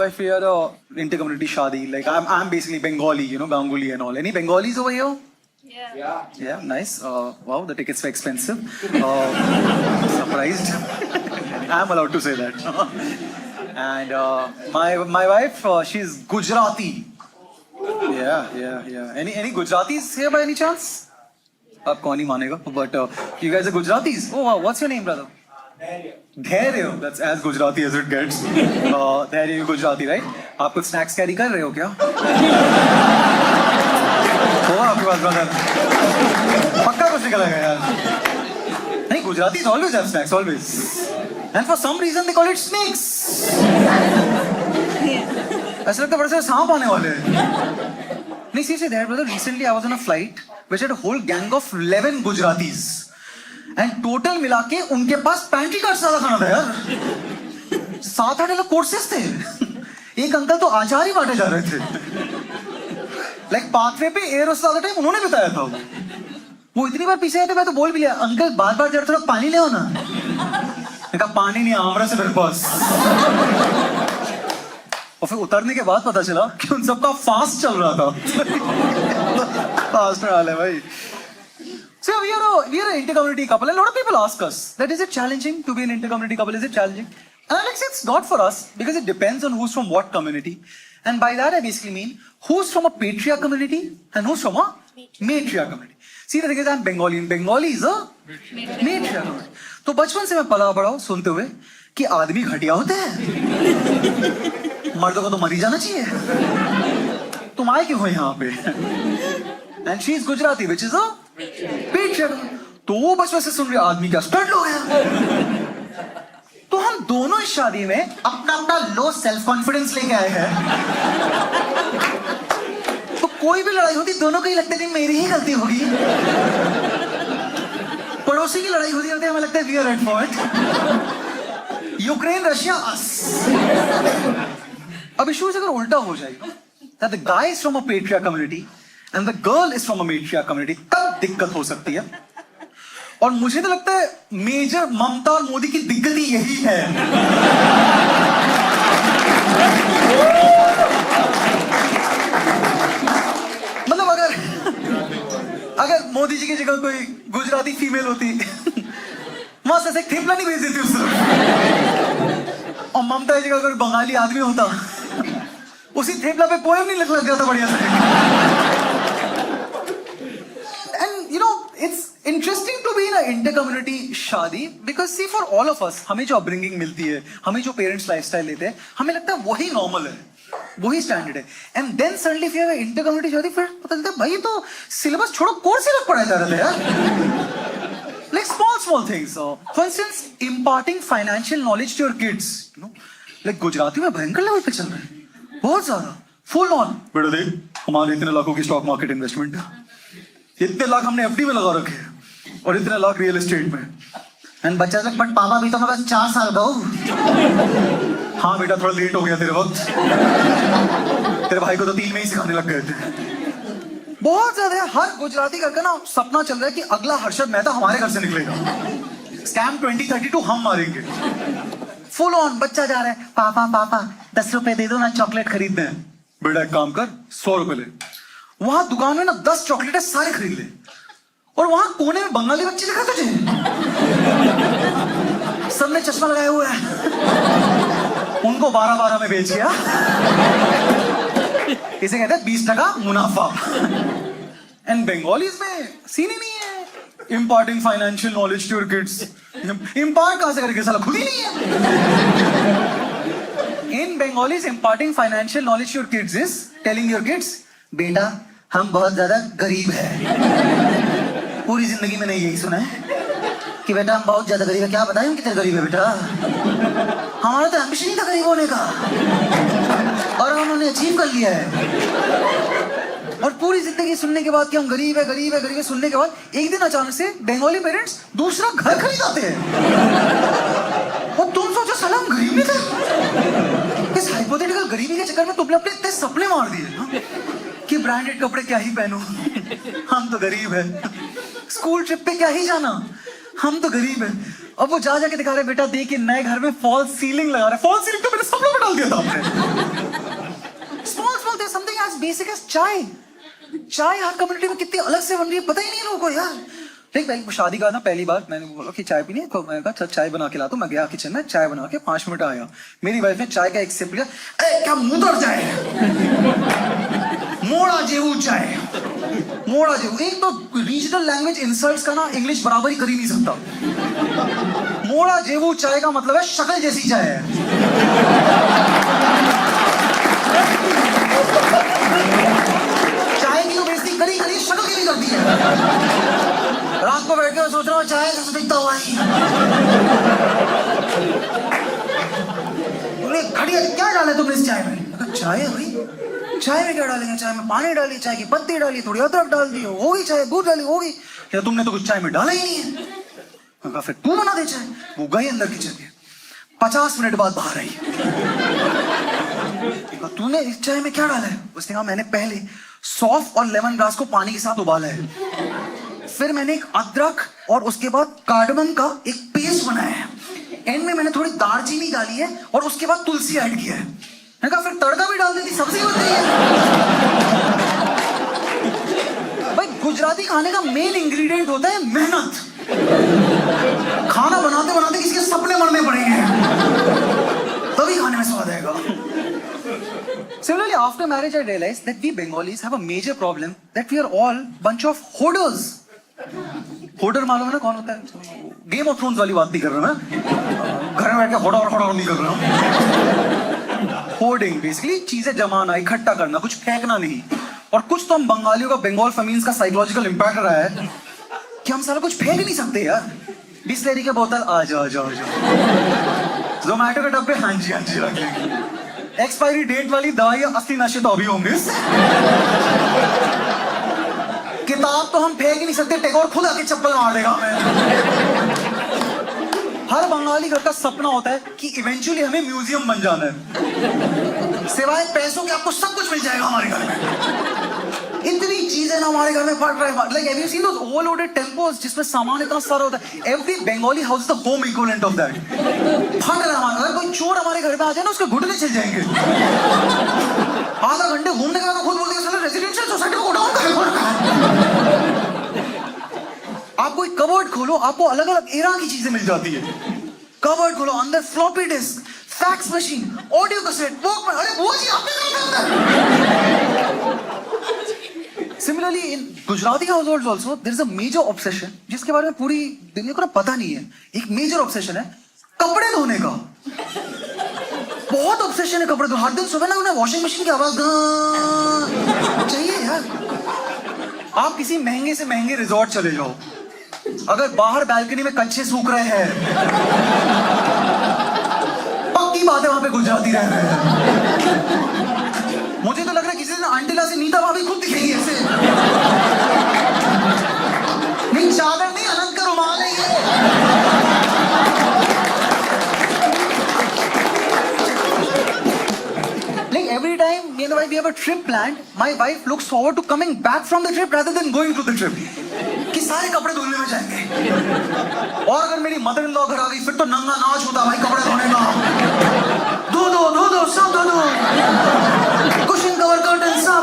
wife, we are a inter-community shadi. Like I'm basically Bengali, you know, Ganguly and all. Any Bengalis over here? Yeah, nice. Wow, the tickets were expensive. Surprised. I'm allowed to say that. And my wife, she's Gujarati. Yeah. Any Gujaratis here by any chance? आप कौन ही मानेगा? But you guys are Gujaratis. Oh wow, what's your name, brother? Dhairya. That's as Gujarati as it gets. Dhairya, you Gujarati, right? आप कुछ snacks carry कर रहे हो क्या? होगा आपके पास brother? पक्का कुछ निकलेगा यार? नहीं, Gujaratis always have snacks, always. And for some reason they call it snakes. ऐसा लगता है बड़े सारे सांप आने वाले हैं. नहीं, seriously, there, brother. Recently, I was on a flight which had a whole gang of 11 Gujaratis, and total मिला के उनके पास pantry कार्ड सारा खाना था यार. 7-8 अलग कोर्सेस थे. एक अंकल तो आचार ही बांटे जा रहे थे. Like पाथवे पे एयर होस्टेस वाला टाइम उन्होंने बताया था. वो इतनी बार पीछे आए थे, मैं तो बोल भी लिया, अंकल बार-बार जरा थोड़ा पानी ले आओ ना. मैं कहा पानी नहीं, आमरस है मेरे पास. और फिर उतरने के बाद पता चला कि उन सबका फास्ट चल रहा था. फास्ट में हाल है भाई. So we are an intercommunity couple, and a lot of people ask us that is it challenging to be an intercommunity couple? Is it challenging? And Alex, it's not for us because it depends on who's from what community. And by that I basically mean who's from a patriarch community and who's from a matriarch community. See, the thing is, I'm Bengali, and Bengali is a matriarch community. तो बचपन से मैं पला बड़ा हूँ सुनते हुए कि आदमी घटिया होते हैं, मर्दों को तो मर ही जाना चाहिए. तुम आए क्यों हो यहाँ पे? And she is Gujarati, which is a patriarch. तो वो बचपन से सुन रहे आदमी क्या स्टड लोग हैं. तो हम दोनों इस शादी में अपना लो सेल्फ कॉन्फिडेंस लेके आए हैं. तो कोई भी लड़ाई होती दोनों को ही लगता है कि मेरी ही गलती होगी. पड़ोसी की लड़ाई होती हमें लगता है we are at fault. Ukraine Russia us. अब इश्यूज अगर उल्टा हो जाएगा, that the guy is from a patriarch community and the girl is from a matriarch community, तब दिक्कत हो सकती है. और मुझे तो लगता है मेजर ममता और मोदी की दिक्कत ही यही है. मतलब अगर मोदी जी की जगह कोई गुजराती फीमेल होती, वहां से थेपला नहीं भेज देती उस तरफ. और ममता की जगह कोई बंगाली आदमी होता, उसी थेपला पे पोएम नहीं लग जाता बढ़िया से. And you know, it's interesting to be in an inter-community शादी because see, for all of us, हमें जो upbringing मिलती है, हमें जो parents lifestyle लेते हैं, हमें लगता है वही normal है, वही standard है. And then suddenly if you have an inter-community शादी, फिर पता चलता है भाई तो syllabus छोड़ो, course ही अलग पढ़ाया जा रहा था यार. Like small things. For instance, imparting financial knowledge to your kids. You know, like Gujarati में भयंकर लेवल पे चल रहा है, बहुत ज्यादा, full on. बेटा देख, हमारे इतने लाखों की स्टॉक मार्केट इन्वेस्टमेंट है, इतने लाख हमने एफडी में लगा रखे हैं, और इतने लाख रियल एस्टेट में. एंड बच्चा लाइक, बट पापा भी तो मैं बस 4 साल का हूँ. हाँ बेटा, थोड़ा लेट हो गया तेरे वक्त. तेरे भाई को तो 3 में ही सिखाने लग गए थे. बहुत ज्यादा है. हर गुजराती का ना सपना चल रहा है कि अगला हर्षद मेहता हमारे घर से निकलेगा. स्कैम 2032 हम मारेंगे. फुल ऑन बच्चा जा रहा है, पापा 10 रुपए दे दो ना, चॉकलेट खरीदने हैं. बेटा एक काम कर, 100 रुपए ले. वहां दुकान में ना 10 चॉकलेट सारे खरीद ले. और वहां कोने में बंगाली बच्चे दिखा तुझे, सबने चश्मा लगाया हुआ है, उनको 12-12 में बेच गया. इसे कहते हैं 20% मुनाफा. एंड बंगालीज में सीन ही नहीं है imparting financial knowledge to your kids. Impart कहां से करेंगे, साला खुद ही नहीं है. In Bengalis, imparting financial knowledge to your kids is telling your kids, बेटा हम बहुत ज्यादा गरीब हैं. पूरी जिंदगी में नहीं यही सुना है कि बेटा हम बहुत ज्यादा गरीब है. क्या बताएं हम कितने गरीब है बेटा. हमारा तो एम्बिशन ही था गरीब होने का, और उन्होंने अचीव कर लिया है. और पूरी जिंदगी सुनने के बाद कि हम गरीब है सुनने के बाद एक दिन अचानक से बंगाली पेरेंट्स दूसरा घर खरीदाते हैं. और तुम सोचो साला हम गरीब नहीं थे. इस हाइपोथेटिकल गरीबी के चक्कर में तुमने अपने इतने सपने मार दिए कि ब्रांडेड कपड़े क्या ही पहनो, हम तो गरीब है. स्कूल ट्रिप पे क्या ही जाना, हम तो गरीब है. अब वो जा जाके दिखा रहे, बेटा देख के नए घर में फॉल सीलिंग लगा रहे. फॉल सीलिंग तो मैंने सपनों में डाल दिया था आपने. बेसिक एज चाय। चाय हर कम्युनिटी में कितनी अलग से बन रही है पता ही नहीं है लोगों को यार। देख पहले शादी का ना पहली बार मैंने बोला कि चाय पीनी है, तो मैंने कहा चल चाय बना के लाता हूं। मैं गया किचन में, चाय बना के 5 मिनट आया, मेरी वाइफ ने चाय का एक सिप लिया, ए क्या मुंह चाय मोड़ा जेवू चाय, मोड़ा जेवू। एक तो रीजनल लैंग्वेज इंसल्ट्स का ना इंग्लिश बराबर ही कर ही नहीं सकता। मोड़ा जेवू चाय का मतलब है शक्ल जैसी चाय है। चाय की तो बेइज्जती करी करी, शक्ल की भी करती है। रात को बैठ के मैं सोच रहा हूँ चाय कैसे दिखता हुआ है। घड़िया क्या डाला तुमने इस चाय में? चाय है भाई, चाय में क्या डालेंगे? चाय में पानी डाली, चाय की पत्ती डाली, थोड़ी अदरक डाल दी, होगी चाय, दूध डाली होगी। या तुमने तो कुछ चाय में डाला ही नहीं है। फिर तू बना दे चाय। वो गई अंदर किचन के, 50 मिनट बाद बाहर आई। तूने इस चाय में क्या डाला है? उसने कहा मैंने पहले सौंफ और लेमन ग्रास को पानी के साथ उबाला है, फिर मैंने एक अदरक और उसके बाद कार्डमम का एक पेस्ट बनाया है, एंड में मैंने थोड़ी दालचीनी डाली है और उसके बाद तुलसी ऐड किया है। मैंने कहा फिर तड़का भी डाल देती, सब्जी बन गई है। भाई गुजराती खाने का मेन इंग्रेडिएंट होता है मेहनत। खाना बनाते बनाते किसी के सपने मरने पड़ेंगे, तभी खाने में स्वाद आएगा। Similarly, after marriage, I realized that we Bengalis have a major problem that we are all bunch of hoarders. Hoarder मालूम है ना कौन होता है? गेम ऑफ थ्रोन्स वाली बात नहीं कर रहा मैं, घर में बैठ के होड़ा नहीं कर रहा हूँ। होर्डिंग बेसिकली चीजें जमाना, इकट्ठा करना, कुछ फेंकना नहीं। और कुछ तो हम बंगालियों का, बंगाल फेमिन्स का साइकोलॉजिकल इंपैक्ट रहा है कि हम सारा कुछ फेंक नहीं सकते यार। बिस्लेरी के बोतल आ जाओ, जोमैटो के डब्बे हाँ जी रख लेंगे। एक्सपायरी डेट वाली दवाइयां, असली नशे तो अभी होंगे। किताब तो हम फेंक ही नहीं सकते, टैगोर खुद आके चप्पल मार देगा हमें। हर बंगाली घर का सपना होता है कि इवेंचुअली हमें म्यूजियम बन जाना है। सिवाय पैसों के आपको सब कुछ मिल जाएगा हमारे घर में। इतनी चीजें ना हमारे घर में पड़ रहे हैं। Like have you seen those overloaded tempos जिसमें सामान इतना सारा होता है? Every Bengali house is the home equivalent of that. फट रहा हमारा, अगर कोई चोर हमारे घर में आ जाए ना उसके घुटने चल जाएंगे। आधा घंटे घूमने के बाद खुद बोलते हैं रेजिडेंशियल सोसाइटी को डाउन कर। आप कोई कबर्ड खोलो, आपको अलग अलग एरा की चीजें मिल जाती है। कबर्ड खोलो, अंदर floppy disk, fax machine, audio cassette, walkman, अरे वो जी similarly in Gujarati households also there is a major obsession जिसके बारे में पूरी दुनिया को ना पता नहीं है। एक मेजर ऑब्सेशन है कपड़े धोने का। बहुत ऑब्सेशन है कपड़े धोने। हर दिन सुबह ना उन्हें वॉशिंग मशीन की आवाज चाहिए यार। आप किसी महंगे से महंगे रिजॉर्ट चले जाओ, अगर बाहर बालकनी में कच्चे सूख रहे हैं, पक्की बात है वहां पे गुजराती रह रहे हैं। मुझे तो लग रहा है किसी दिन आंटीला से नीता भाभी खुद दिखेगी ऐसे। नहीं चादर नहीं, अनंत का रुमाल है ये। Like every time me and the wife we have a trip planned, my wife looks forward to coming back from the trip rather than going to the trip. कि सारे कपड़े धुलने में जाएंगे। और अगर मेरी मदर इन लॉ घर आ गई फिर तो नंगा नाच होता भाई कपड़े धोने का। धो सब धो। कुशन कवर कर्टन सब।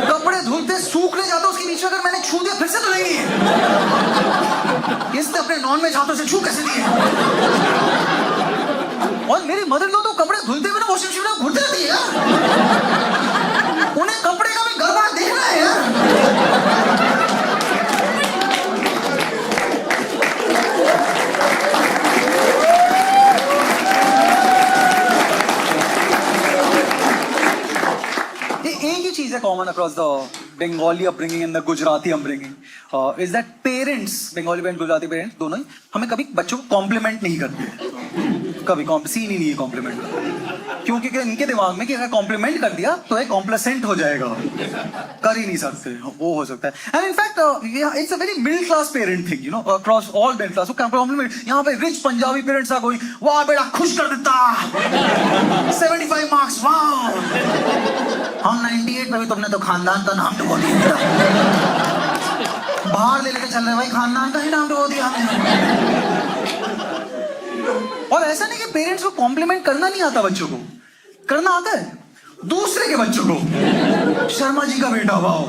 कपड़े धुलते सूखने जाते उसके नीचे अगर मैंने छू दिया फिर से धुलेंगी। इसने अपने नॉन वेज हाथों से छू कैसे दिए? और मेरी मदर इन लॉ तो कपड़े धुलते हुए ना वॉशिंग मशीन में घुलते रहती है यार। उन्हें कपड़े का भी गड़बड़ देखना है यार। एक ही चीज है common across the Bengali upbringing and the Gujarati upbringing is that parents, Bengali parents, Gujarati parents दोनों ही हमें कभी बच्चों को कॉम्प्लीमेंट नहीं करते। कभी सीन ही नहीं है कॉम्प्लीमेंट का, क्योंकि इनके दिमाग में कि अगर कॉम्प्लीमेंट कर दिया तो एक कॉम्प्लेसेंट हो जाएगा, कर ही नहीं सकते। वो हो सकता है। And in fact it's a very middle class parent thing, you know, across all middle class. Compliment यहाँ पे रिच पंजाबी पेरेंट्स आ गई, वाह बेटा खुश कर देता, 75 मार्क्स, वाह। हम 98 में भी तुमने तो खानदान का नाम डुबो दिया। बाहर ले लेके चल रहे भाई, खानदान का ही नाम डुबो दिया हमने। और ऐसा नहीं कि पेरेंट्स को कॉम्प्लीमेंट करना नहीं आता, बच्चों को करना आता है। दूसरे के बच्चों को, शर्मा जी का बेटा, वाओ।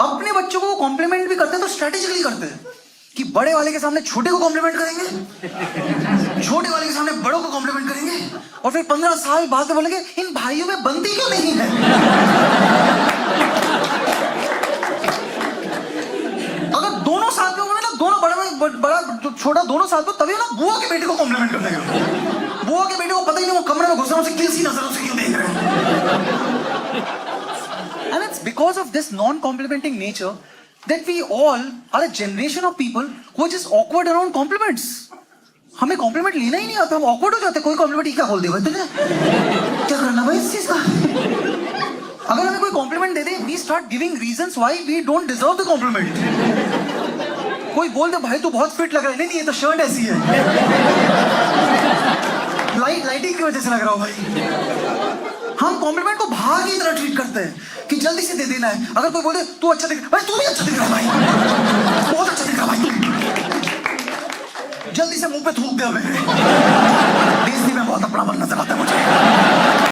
अपने बच्चों को कॉम्प्लीमेंट भी करते हैं तो स्ट्रेटेजिकली करते हैं कि बड़े वाले के सामने छोटे को कॉम्प्लीमेंट करेंगे, छोटे वाले के सामने बड़ों को कॉम्प्लीमेंट करेंगे, और फिर 15 साल बाद में बोलेंगे इन भाइयों में बनती क्यों नहीं है। अगर दोनों साथ में होंगे ना, दोनों बड़ा छोटा दोनों साथ में, तभी ना बुआ के बेटे को कॉम्प्लीमेंट कर देगा। बुआ के बेटे को पता ही नहीं वो कमरे में घुस रहा है, उसे किसी नजरों से क्यों देख रहे हैं। And it's because of this non-complimenting nature that we all are a generation of people who are just awkward around compliments. हमें कॉम्प्लीमेंट लेना ही नहीं आता, हम awkward हो जाते हैं। कोई कॉम्प्लीमेंट ही क्या बोल देगा तुझे, क्या करना भाई इस चीज का। अगर हमें कोई कॉम्प्लीमेंट दे दे, we start giving reasons why we don't deserve the compliment. कोई बोल दे भाई तू बहुत फिट लग रहा है, नहीं ये तो शर्ट ऐसी है, लाइटिंग की वजह से लग रहा हूँ भाई। हम कॉम्प्लीमेंट को भाग की तरह ट्रीट करते हैं कि जल्दी से दे देना है। अगर कोई बोले तू अच्छा दिख, भाई तू भी अच्छा दिख रहा है भाई, बहुत अच्छा दिख रहा है भाई, जल्दी से मुंह पे थूक दे हमें।